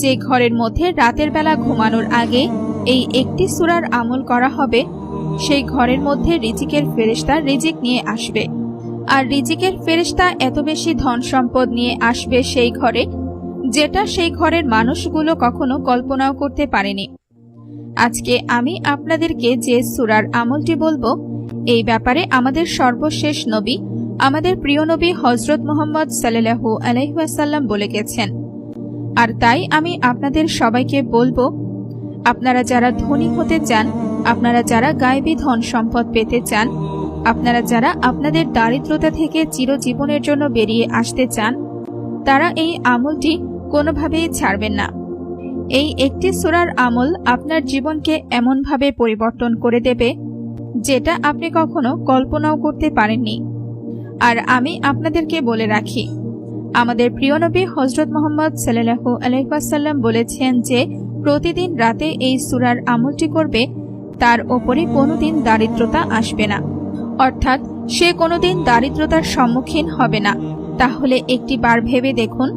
যে ঘরের মধ্যে রাতের বেলা ঘুমানোর আগে এই একটি সূরার আমল করা হবে, সেই ঘরের মধ্যে রিজিকের ফেরেশতা রিজিক নিয়ে আসবে। আর রিজিকের ফেরেশতা এত বেশি ধন সম্পদ নিয়ে আসবে সেই ঘরে, যেটা সেই ঘরের মানুষগুলো কখনো কল্পনাও করতে পারেনি। আজকে আমি আপনাদেরকে যে সূরার আমলটি বলবো, এই ব্যাপারে আমাদের সর্বশেষ নবী, আমাদের প্রিয় নবী হযরত মুহাম্মদ সাল্লাল্লাহু আলাইহি ওয়াসাল্লাম বলে গেছেন। আর তাই আমি আপনাদের সবাইকে বলবো, আপনারা যারা ধনী হতে চান, আপনারা যারা গায়েবী ধন সম্পদ পেতে চান, আপনারা যারা আপনাদের দারিদ্রতা থেকে চিরজীবনের জন্য বেরিয়ে আসতে চান, তারা এই আমলটি কোনোভাবেই ছাড়বেন না। এই একটি সূরার আমল আপনার জীবনকে এমনভাবে পরিবর্তন করে দেবে, যেটা আপনি কখনো কল্পনাও করতে পারেননি। আর আমি আপনাদেরকে বলে রাখি, আমাদের প্রিয় নবী হযরত মুহাম্মদ সাল্লাল্লাহু আলাইহি ওয়াসাল্লাম বলেছেন যে প্রতিদিন রাতে এই সূরার আমলটি করবে, তার ওপরে কোনোদিন দারিদ্রতা আসবে না, অর্থাৎ সে কোনোদিন দারিদ্রতার সম্মুখীন হবে না। তাহলে একটি বার ভেবে দেখুন,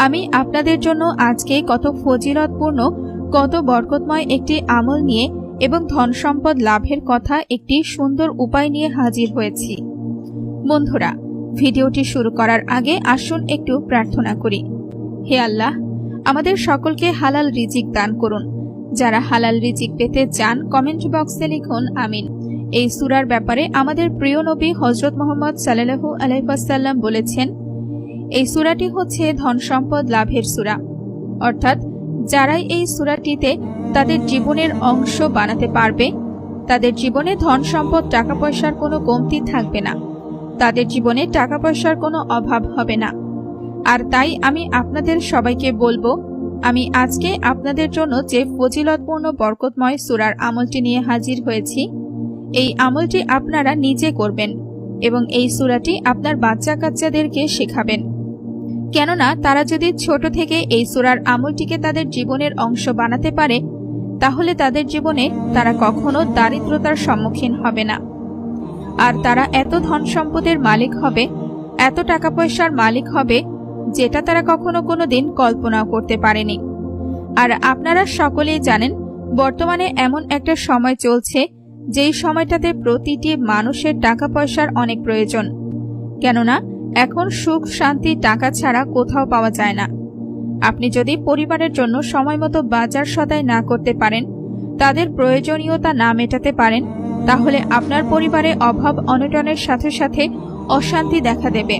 আমি আপনাদের জন্য আজকে কত ফজিলতপূর্ণ, কত বরকতময় একটি আমল নিয়ে এবং ধন সম্পদ লাভের কথা একটি সুন্দর উপায় নিয়ে হাজির হয়েছি। বন্ধুরা, ভিডিওটি শুরু করার আগে আসুন একটু প্রার্থনা করি। হে আল্লাহ, আমাদের সকলকে হালাল রিজিক দান করুন। যারা হালাল রিজিক পেতে চান, কমেন্ট বক্সে লিখুন আমিন। এই সূরার ব্যাপারে আমাদের প্রিয় নবী হযরত মুহাম্মদ সাল্লাল্লাহু আলাইহি ওয়াসাল্লাম বলেছেন, এই সূরাটি হচ্ছে ধন সম্পদ লাভের সূরা, অর্থাৎ যারাই এই সূরাটিতে তাদের জীবনের অংশ বানাতে পারবে, তাদের জীবনে ধন সম্পদ টাকা পয়সার কোনো কমতি থাকবে না, তাদের জীবনে টাকা পয়সার কোনো অভাব হবে না। আর তাই আমি আপনাদের সবাইকে বলবো, আমি আজকে আপনাদের জন্য যে ফজিলতপূর্ণ বরকতময় সূরার আমলটি নিয়ে হাজির হয়েছি, এই আমলটি আপনারা নিজে করবেন এবং এই সূরাটি আপনার বাচ্চা কাচ্চাদেরকে শেখাবেন। কেননা তারা যদি ছোট থেকে এই সূরার আমলটিকে তাদের জীবনের অংশ বানাতে পারে, তাহলে তাদের জীবনে তারা কখনো দারিদ্রতার সম্মুখীন হবে না। আর তারা এত ধন সম্পদের মালিক হবে, এত টাকা পয়সার মালিক হবে, যেটা তারা কখনো কোনোদিন কল্পনাও করতে পারেনি। আর আপনারা সকলেই জানেন, বর্তমানে এমন একটা সময় চলছে, যেই সময়টাতে প্রতিটি মানুষের টাকা পয়সার অনেক প্রয়োজন। কেননা এখন সুখ শান্তি টাকা ছাড়া কোথাও পাওয়া যায় না। আপনি যদি পরিবারের জন্য সময়মতো বাজার সদাই না করতে পারেন, তাদের প্রয়োজনীয়তা না মেটাতে পারেন, তাহলে আপনার পরিবারে অভাব অনটনের সাথে সাথে অশান্তি দেখা দেবে।